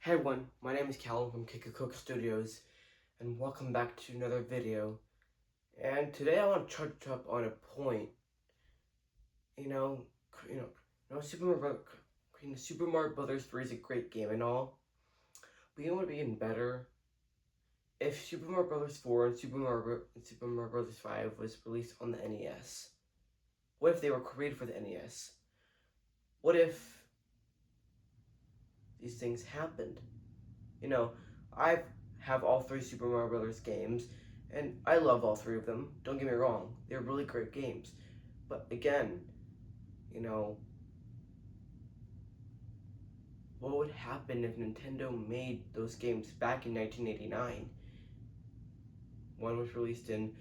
Hey everyone, my name is Callum from Cook Studios, and welcome back to another video. And today I want to touch up on a point. You know, Super Mario Brothers 3 is a great game and all, but you know what would be even better? If Super Mario Brothers 4 and Super Mario Brothers 5 was released on the NES. What if they were created for the NES? What if these things happened? I have all three Super Mario Brothers games, and I love all three of them. Don't get me wrong, they're really great games. But again, what would happen if Nintendo made those games back in 1989? One was released in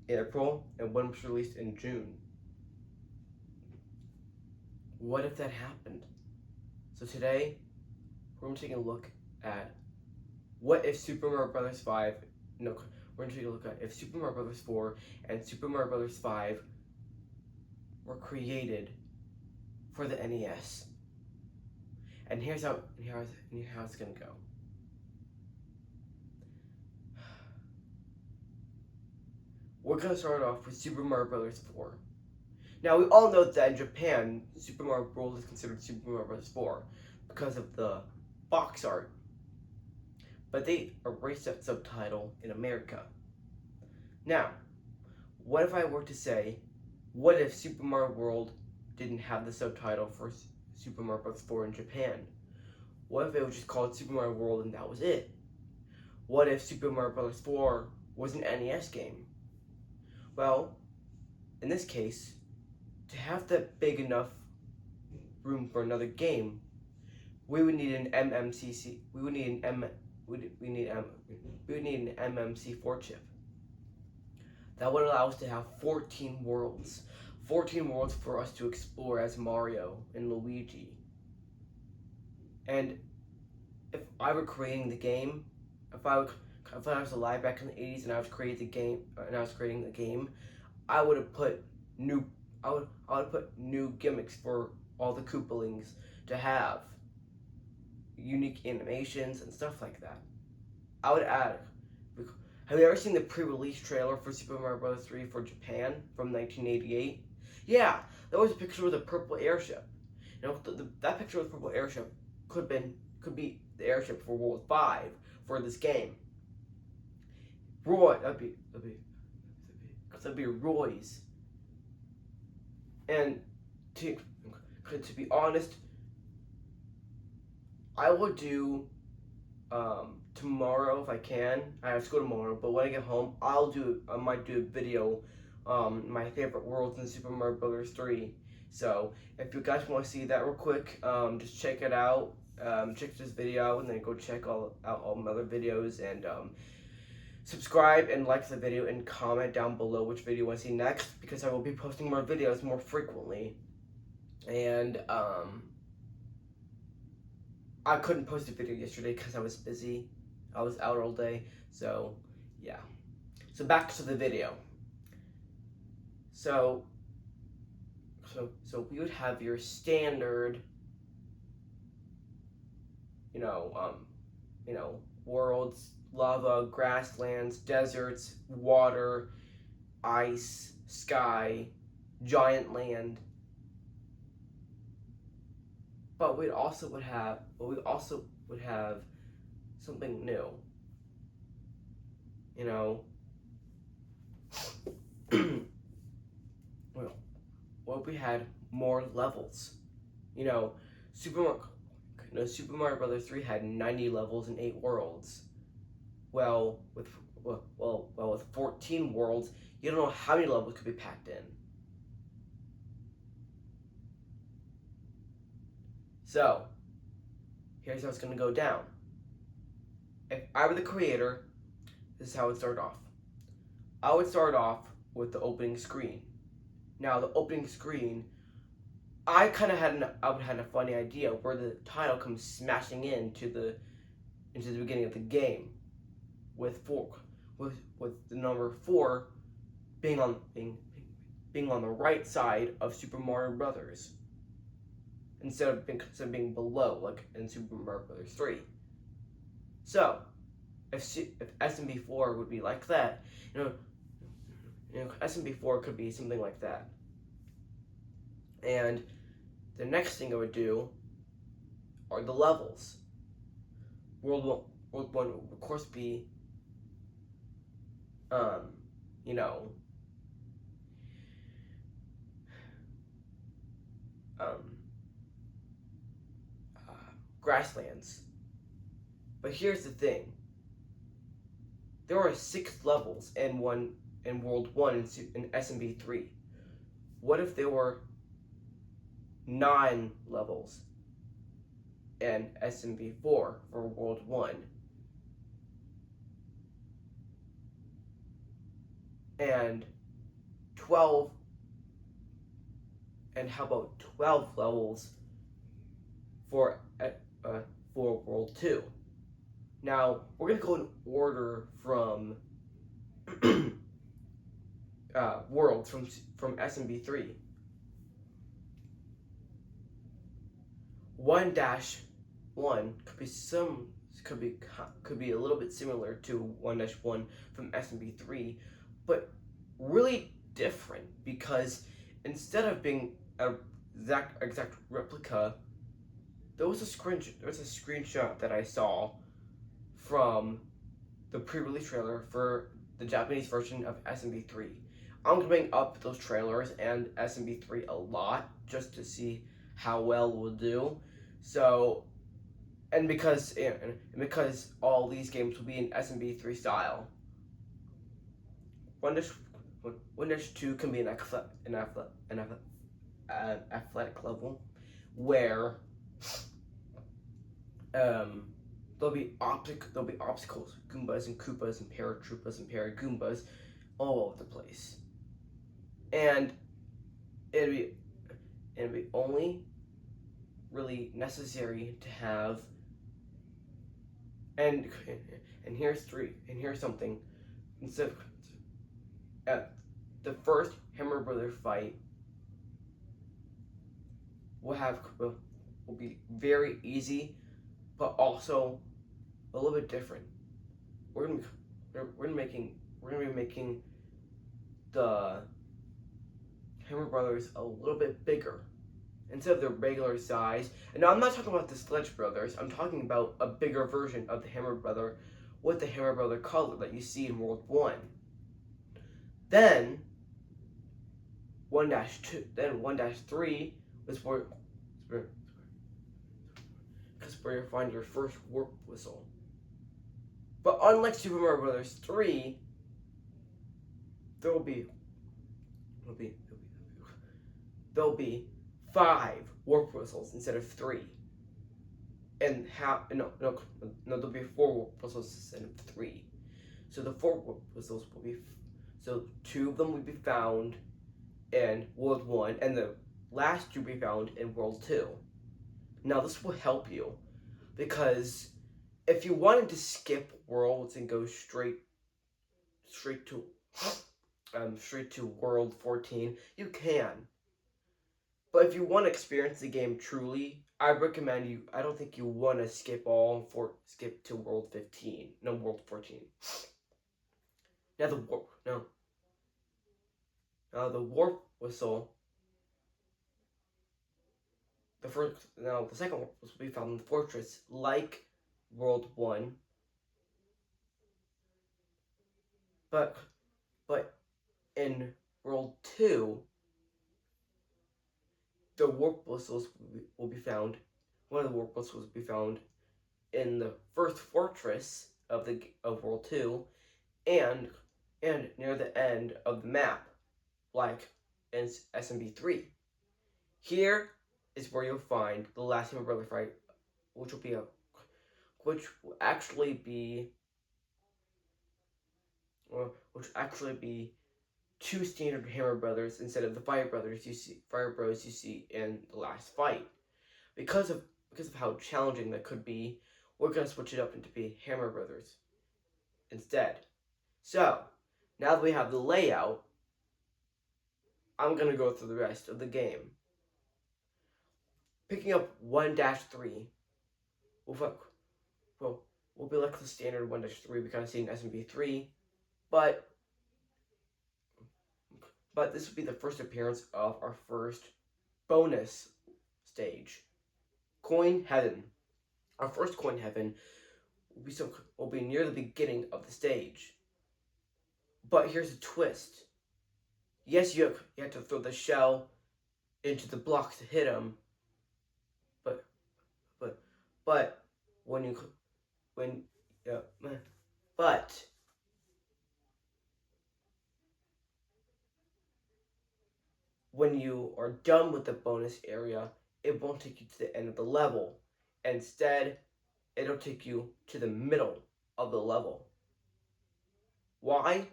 April, and one was released in June. What if that happened? So today, we're going to take a look at what if Super Mario Brothers 5, we're going to take a look at if Super Mario Brothers 4 and Super Mario Brothers 5 were created for the NES. And here's how it's going to go. We're going to start off with Super Mario Brothers 4. Now, we all know that in Japan, Super Mario World is considered Super Mario Bros. 4 because of the box art. But they erased that subtitle in America. Now, what if I were to say, what if Super Mario World didn't have the subtitle for Super Mario Bros. 4 in Japan? What if it was just called Super Mario World and that was it? What if Super Mario Bros. 4 was an NES game? Well, in this case, to have that big enough room for another game, we would need an MMCC. We would need an MMC4 chip. That would allow us to have 14 worlds. 14 worlds for us to explore as Mario and Luigi. And if I were creating the game, if I was alive back in the 80s and I was creating the game, I would have put new gimmicks for all the Koopalings to have unique animations and stuff like that. I would add. Have you ever seen the pre-release trailer for Super Mario Bros. 3 for Japan from 1988? Yeah, that was a picture with a purple airship. That picture with a purple airship could be the airship for World 5 for this game. Roy, that'd be Roy's. And to be honest, I will do tomorrow if I can. I have to go tomorrow, but when I get home, I might do a video, my favorite worlds in Super Mario Bros. 3. So if you guys want to see that real quick, just check it out. Check this video out, and then go check out all my other videos, and subscribe and like the video, and comment down below which video you want to see next, because I will be posting more videos more frequently. And I couldn't post a video yesterday because I was busy. I was out all day, so yeah. So back to the video. So we would have your standard, worlds: lava, grasslands, deserts, water, ice, sky, giant land. But we also would have something new. Well, what if we had more levels? Super Mario Bros. 3 had 90 levels and 8 worlds. Well, with 14 worlds, you don't know how many levels could be packed in. So, here's how it's going to go down. If I were the creator, this is how it would start off. I would start off with the opening screen. Now, the opening screen, I would have a funny idea where the title comes smashing into the beginning of the game, with the number 4 being on the right side of Super Mario Brothers. instead of being below, like in Super Mario Bros. 3. So, if SMB4 would be like that, SMB4 could be something like that. And the next thing I would do are the levels. World 1 would of course be, you know, grasslands. But here's the thing: there are 6 levels in World 1 in SMB3. What if there were 9 levels in SMB4 for World 1? And 12, and how about 12 levels for World 2? Now, we're going to go in order from worlds from SMB3. 1-1 could be a little bit similar to 1-1 from SMB3, but really different, because instead of being an exact replica, there was a screenshot that I saw from the pre-release trailer for the Japanese version of SMB3. I'm going to bring up those trailers and SMB3 a lot just to see how well we'll do. So, and because all these games will be in SMB3 style. 1-2 can be an athletic level where there'll be obstacles, Goombas and Koopas and Paratroopers and Paragoombas all over the place, and it'll be only really necessary to have. And here's something. Instead of the first Hammer Brother fight will be very easy, but also a little bit different. We're gonna be making the Hammer Brothers a little bit bigger instead of their regular size. And now I'm not talking about the Sledge Brothers. I'm talking about a bigger version of the Hammer Brother with the Hammer Brother color that you see in World 1. Then 1-2, then 1-3 is where you find your first warp whistle. But unlike Super Mario Bros. 3, there'll be 5 warp whistles instead of 3. And there'll be 4 warp whistles instead of 3. So the 4 warp whistles will be, so 2 of them will be found in World 1, and the last 2 will be found in World 2. Now this will help you, because if you wanted to skip worlds and go straight to World 14, you can. But if you want to experience the game truly, I recommend you. I don't think you want to skip to World 15. No, World 14. Now the warp whistle. The second warp whistle will be found in the fortress, like World 1. But in World 2, the warp whistles will be found. One of the warp whistles will be found in the first fortress of World 2, and near the end of the map, like in SMB3. Here is where you'll find the last Hammer Brother fight, which will actually be 2 standard Hammer Brothers instead of the Fire Bros you see in the last fight. Because of how challenging that could be, we're gonna switch it up into be Hammer Brothers instead. So now that we have the layout, I'm gonna go through the rest of the game. picking up 1-3 will be like the standard 1-3 we kind of see in SMB3, but this will be the first appearance of our first bonus stage, Coin Heaven. Our first Coin Heaven will be near the beginning of the stage. But here's a twist. Yes, you have to throw the shell into the blocks to hit them, but when but when you are done with the bonus area, it won't take you to the end of the level. Instead, it'll take you to the middle of the level. Why?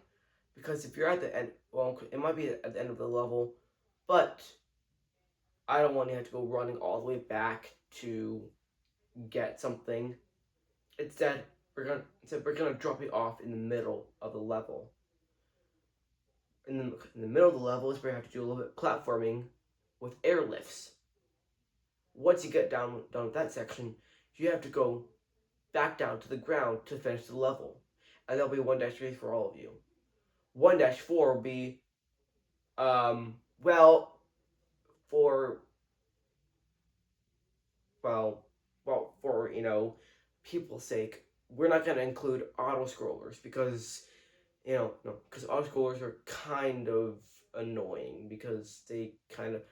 Because if you're at the end, well, it might be at the end of the level, but I don't want you to have to go running all the way back to get something. Instead, we're gonna drop you off in the middle of the level. In the middle of the level is where you have to do a little bit of platforming with airlifts. Once you get done with that section, you have to go back down to the ground to finish the level. And there'll be 1-3 for all of you. 1-4 will be, for people's sake, we're not going to include auto scrollers because auto scrollers are kind of annoying because they kind of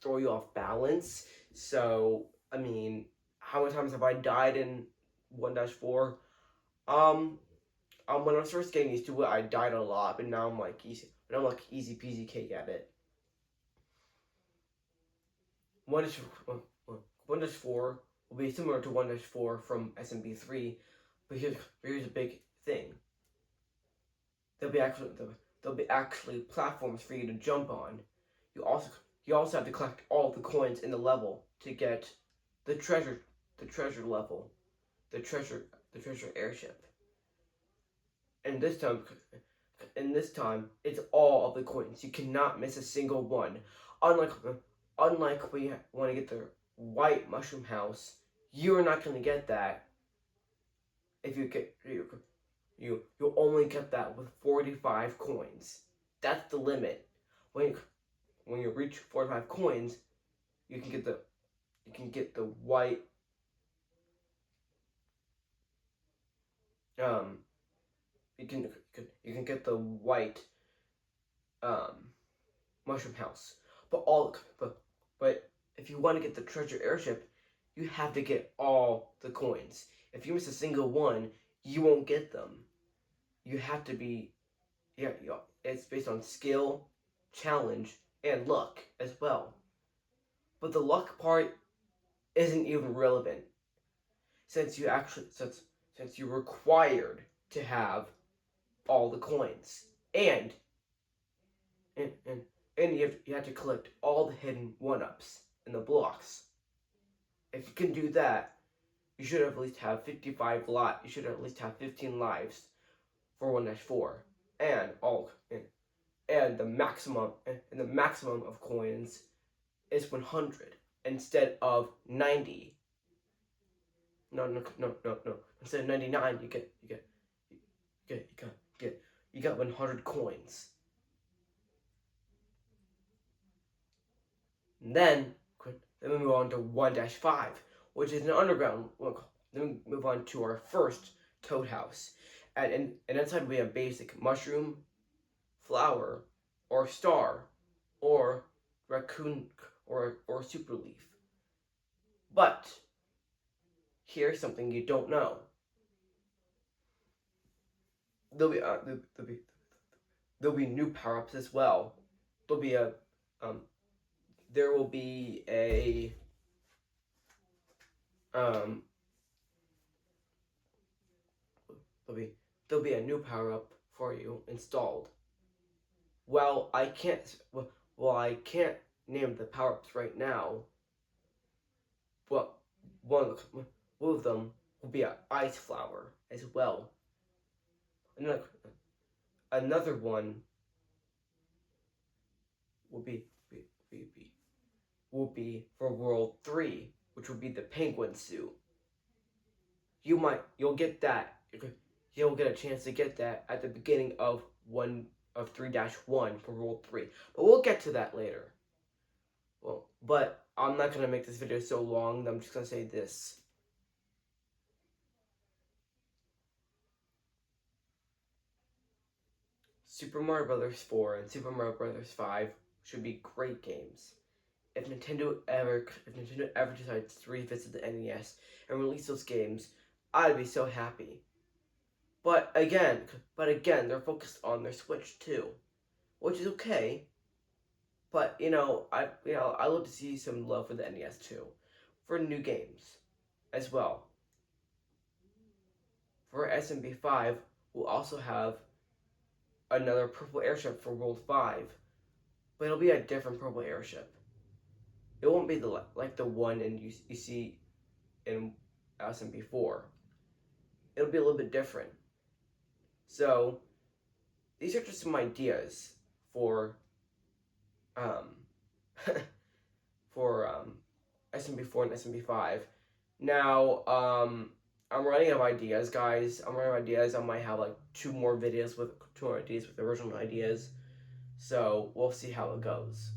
throw you off balance. So I mean, how many times have I died in 1-4? When I was first getting used to it, I died a lot, but now I'm like easy peasy cake at it. 1-4 will be similar to 1-4 from SMB3, but here's a big thing. There'll be actually platforms for you to jump on. You also have to collect all the coins in the level to get the treasure level, the treasure airship. And this time, it's all of the coins. You cannot miss a single one. Unlike when you want to get the white mushroom house, you're not going to get that. If you'll only get that with 45 coins. That's the limit. When you reach 45 coins, you can get the white you can get the white mushroom house. But if you want to get the treasure airship, you have to get all the coins. If you miss a single one, you won't get them. You have to be it's based on skill, challenge, and luck as well. But the luck part isn't even relevant since you're required to have all the coins, and you have to collect all the hidden 1-ups in the blocks. If you can do that, you should at least have 55 lot. You should at least have 15 lives for 1-4, and the maximum of coins is 100 instead of 90. No. Instead of 99, you got 100 coins. And then we move on to 1-5, which is an underground. Then we move on to our first Toad House, and inside we have basic mushroom, flower, or star, or raccoon, or super leaf. But here's something you don't know. There'll be new power-ups as well. There'll be a new power-up for you installed. Well, I can't name the power-ups right now. Well, one of them will be an ice flower as well. Another one will be will be for World 3, which will be the penguin suit. You'll get that. You'll get a chance to get that at the beginning of 3-1 for World 3. But we'll get to that later. Well, but I'm not gonna make this video so long. I'm just gonna say this. Super Mario Bros. 4 and Super Mario Bros. 5 should be great games. If Nintendo ever decides to revisit the NES and release those games, I'd be so happy. But again, they're focused on their Switch too, which is okay. But I love to see some love for the NES too, for new games, as well. For SMB5, we'll also have another purple airship for World 5, but it'll be a different purple airship. It won't be like the one you see in SMB4. It'll be a little bit different. So these are just some ideas for SMB4 and SMB5. Now I'm running out of ideas, guys. I'm running out of ideas. I might have like two more ideas with original ideas. So we'll see how it goes.